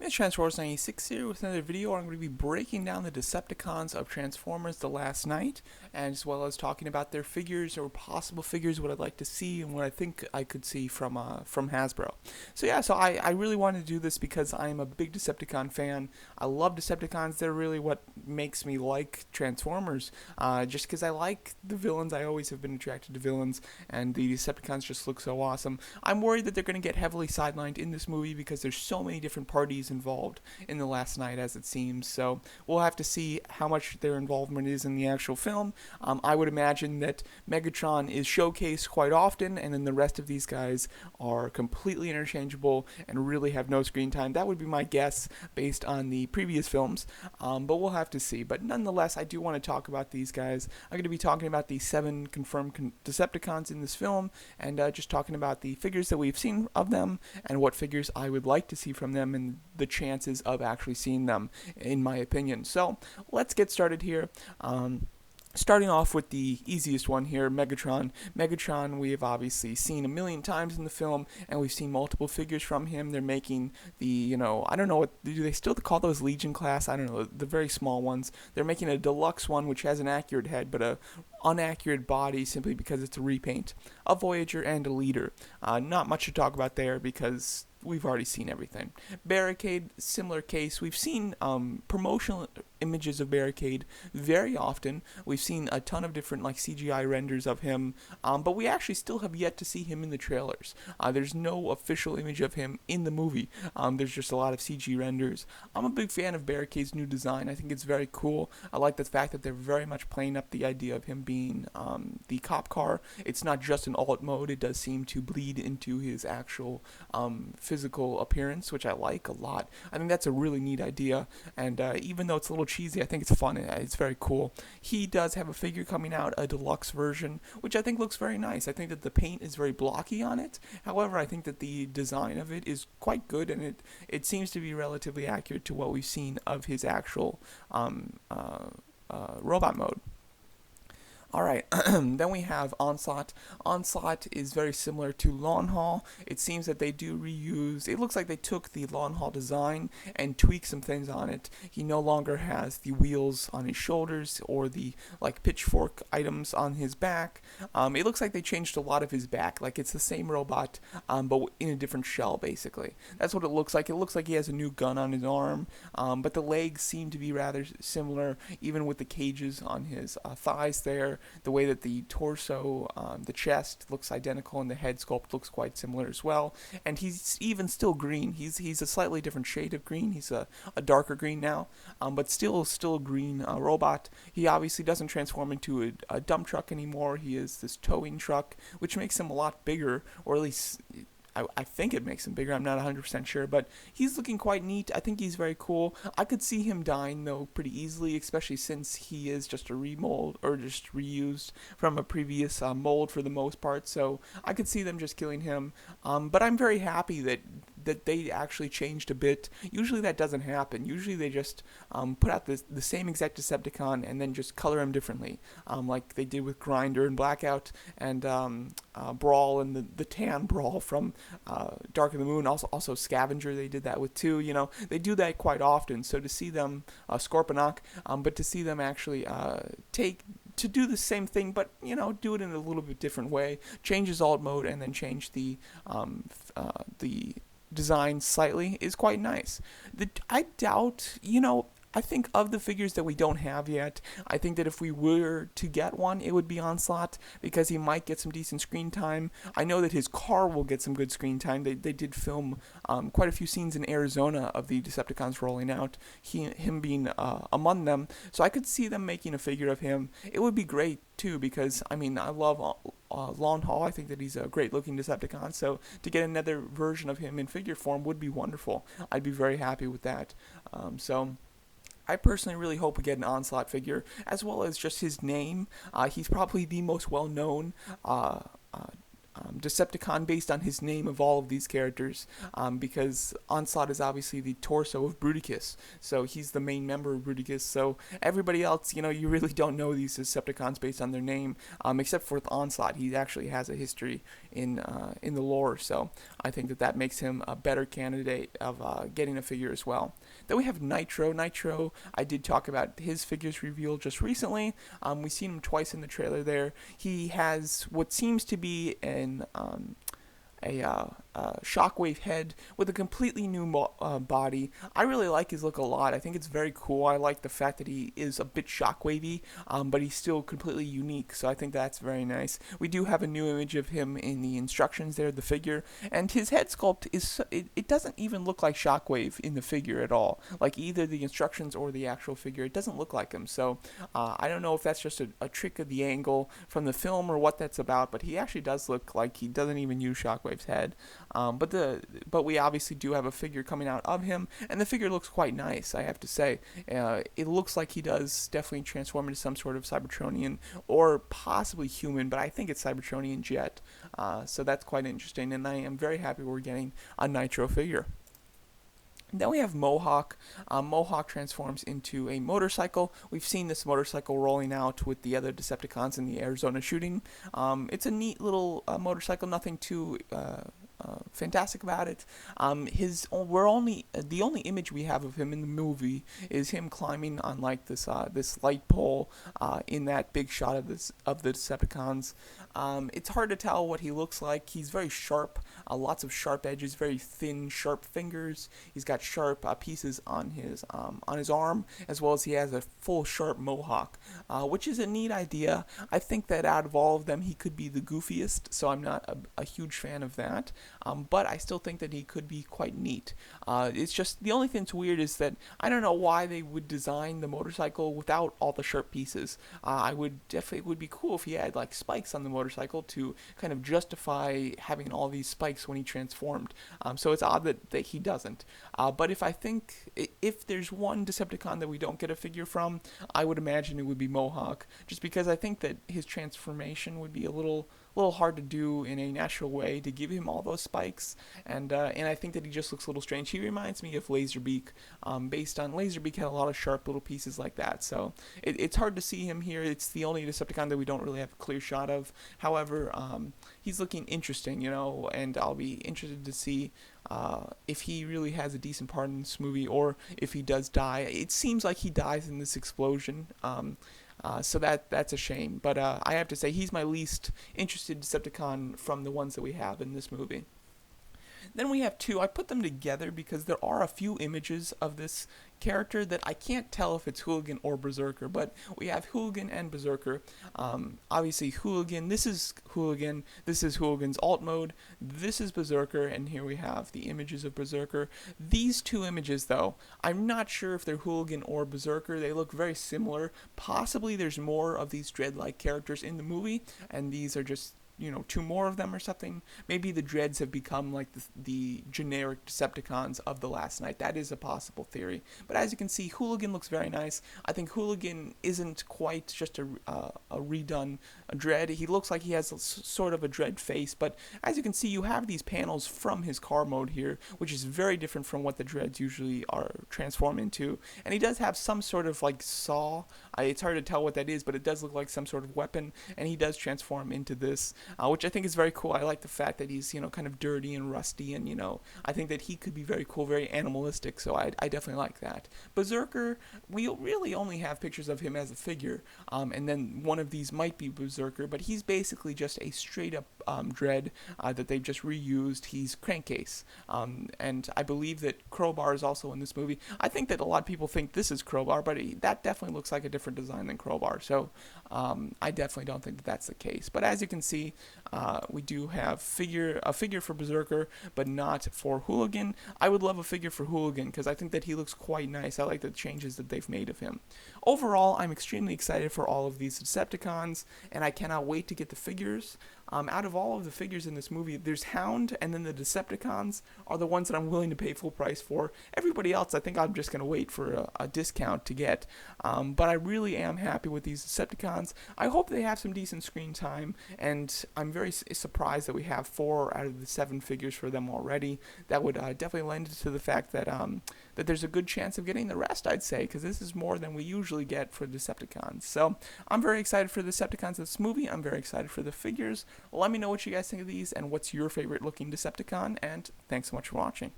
It's Transformers96 here with another video where I'm going to be breaking down the Decepticons of Transformers the last night, and as well as talking about their figures or possible figures, what I'd like to see and what I think I could see from Hasbro. So I really wanted to do this because I am a big Decepticon fan. I love Decepticons. They're really what makes me like Transformers, just because I like the villains. I always have been attracted to villains, and the Decepticons just look so awesome. I'm worried that they're going to get heavily sidelined in this movie because there's so many different parties involved in the last night, as it seems. So we'll have to see how much their involvement is in the actual film. I would imagine that Megatron is showcased quite often, and then the rest of these guys are completely interchangeable and really have no screen time. That would be my guess based on the previous films, but we'll have to see. But nonetheless, I do want to talk about these guys. I'm going to be talking about the 7 confirmed Decepticons in this film, and just talking about the figures that we've seen of them and what figures I would like to see from them and the chances of actually seeing them, in my opinion. So let's get started here. Starting off with the easiest one here, Megatron. Megatron we have obviously seen a million times in the film, and we've seen multiple figures from him. They're making the, I don't know, do they still call those Legion class? I don't know, the very small ones. They're making a deluxe one which has an accurate head, but a unaccurate body simply because it's a repaint. A Voyager and a Leader. Not much to talk about there because we've already seen everything. Barricade, similar case. We've seen promotional images of Barricade very often. We've seen a ton of different CGI renders of him, but we actually still have yet to see him in the trailers. There's no official image of him in the movie. There's just a lot of CG renders. I'm a big fan of Barricade's new design. I think it's very cool. I like the fact that they're very much playing up the idea of him being the cop car. It's not just an alt mode. It does seem to bleed into his actual physical appearance, which I like a lot. I think that's a really neat idea, and even though it's a little cheesy, I think it's fun. It's very cool. He does have a figure coming out, a deluxe version, which I think looks very nice. I think that the paint is very blocky on it. However, I think that the design of it is quite good, and it seems to be relatively accurate to what we've seen of his actual robot mode. Alright, then we have Onslaught. Onslaught is very similar to Lawn Haul. It seems that they do reuse, it looks like they took the Lawn Haul design and tweaked some things on it. He no longer has the wheels on his shoulders or the pitchfork items on his back. It looks like they changed a lot of his back, like it's the same robot, but in a different shell basically. That's what it looks like. It looks like he has a new gun on his arm, but the legs seem to be rather similar, even with the cages on his thighs there. The way that the torso, the chest looks identical, and the head sculpt looks quite similar as well. And he's even still green. He's a slightly different shade of green. He's a darker green now, but still a green robot. He obviously doesn't transform into a dump truck anymore. He is this towing truck, which makes him a lot bigger, or at least I think it makes him bigger. I'm not 100% sure, but he's looking quite neat. I think he's very cool. I could see him dying, though, pretty easily, especially since he is just a remold or just reused from a previous mold for the most part. So I could see them just killing him. But I'm very happy that they actually changed a bit. Usually that doesn't happen. Usually they just put out the same exact Decepticon and then just color him differently, like they did with Grinder and Blackout and Brawl and the tan Brawl from Dark of the Moon. Also Scavenger they did that with too. They do that quite often. So to see them Scorponok, but to see them actually to do the same thing, but do it in a little bit different way. Change his alt mode and then change the design slightly is quite nice. I doubt, I think of the figures that we don't have yet, I think that if we were to get one, it would be Onslaught, because he might get some decent screen time. I know that his car will get some good screen time. They did film quite a few scenes in Arizona of the Decepticons rolling out, him being among them, so I could see them making a figure of him. It would be great, too, because, I love Lawn Haul. I think that he's a great-looking Decepticon, so to get another version of him in figure form would be wonderful. I'd be very happy with that. So I personally really hope we get an Onslaught figure, as well as just his name. He's probably the most well-known Decepticon based on his name of all of these characters, because Onslaught is obviously the torso of Bruticus, so he's the main member of Bruticus. So everybody else, you really don't know these Decepticons based on their name, except for with Onslaught. He actually has a history in the lore, so I think that makes him a better candidate of getting a figure as well. Then we have Nitro. Nitro, I did talk about his figures reveal just recently. We've seen him twice in the trailer there. He has what seems to be a shockwave head with a completely new body. I really like his look a lot. I think it's very cool. I like the fact that he is a bit shockwavy, but he's still completely unique, so I think that's very nice. We do have a new image of him in the instructions there, the figure, and his head sculpt it doesn't even look like Shockwave in the figure at all. Like either the instructions or the actual figure, it doesn't look like him. So I don't know if that's just a trick of the angle from the film or what that's about, but he actually does look like he doesn't even use Shockwave's head. But we obviously do have a figure coming out of him, and the figure looks quite nice, I have to say. It looks like he does definitely transform into some sort of Cybertronian or possibly human, but I think it's Cybertronian jet. So that's quite interesting, and I am very happy we're getting a Nitro figure. Then we have Mohawk. Mohawk transforms into a motorcycle. We've seen this motorcycle rolling out with the other Decepticons in the Arizona shooting. It's a neat little motorcycle, nothing too fantastic about it. The only image we have of him in the movie is him climbing on like this light pole in that big shot of the Decepticons. It's hard to tell what he looks like. He's very sharp, lots of sharp edges, very thin, sharp fingers. He's got sharp pieces on his arm, as well as he has a full sharp mohawk, which is a neat idea. I think that out of all of them, he could be the goofiest, so I'm not a huge fan of that. But I still think that he could be quite neat. It's just the only thing that's weird is that I don't know why they would design the motorcycle without all the sharp pieces. It would be cool if he had like spikes on the motorcycle to kind of justify having all these spikes when he transformed. So it's odd that he doesn't. But if there's one Decepticon that we don't get a figure from, I would imagine it would be Mohawk, just because I think that his transformation would be a little hard to do in a natural way to give him all those spikes, and I think that he just looks a little strange. He reminds me of Laserbeak, based on Laserbeak had a lot of sharp little pieces like that, so it's hard to see him here. It's the only Decepticon that we don't really have a clear shot of. However, he's looking interesting, and I'll be interested to see if he really has a decent part in this movie, or if he does die. It seems like he dies in this explosion, so that's a shame. But I have to say, he's my least interested Decepticon from the ones that we have in this movie. Then we have two. I put them together because there are a few images of this character that I can't tell if it's Hooligan or Berserker, but we have Hooligan and Berserker. Obviously Hooligan, this is Hooligan's alt mode, this is Berserker, and here we have the images of Berserker. These two images, though, I'm not sure if they're Hooligan or Berserker. They look very similar. Possibly there's more of these Dread-like characters in the movie, and these are just two more of them or something. Maybe the Dreads have become like the generic Decepticons of the last night. That is a possible theory. But as you can see, Hooligan looks very nice. I think Hooligan isn't quite just a redone Dread. He looks like he has sort of a Dread face, but as you can see, you have these panels from his car mode here, which is very different from what the Dreads usually are transformed into. And he does have some sort of like saw. It's hard to tell what that is, but it does look like some sort of weapon, and he does transform into this. Which I think is very cool. I like the fact that he's, kind of dirty and rusty, and, I think that he could be very cool, very animalistic, so I definitely like that. Berserker, we really only have pictures of him as a figure, and then one of these might be Berserker, but he's basically just a straight-up Dread that they've just reused. He's Crankcase, and I believe that Crowbar is also in this movie. I think that a lot of people think this is Crowbar, but that definitely looks like a different design than Crowbar, so I definitely don't think that that's the case. But as you can see, we do have a figure for Berserker, but not for Hooligan. I would love a figure for Hooligan because I think that he looks quite nice. I like the changes that they've made of him. Overall, I'm extremely excited for all of these Decepticons, and I cannot wait to get the figures. Out of all of the figures in this movie, there's Hound, and then the Decepticons are the ones that I'm willing to pay full price for. Everybody else, I think I'm just going to wait for a discount to get. But I really am happy with these Decepticons. I hope they have some decent screen time, and I'm very surprised that we have 4 out of the 7 figures for them already. That would definitely lend to the fact that that there's a good chance of getting the rest, I'd say, because this is more than we usually get for Decepticons. So I'm very excited for the Decepticons in this movie. I'm very excited for the figures. Let me know what you guys think of these and what's your favorite looking Decepticon, and thanks so much for watching.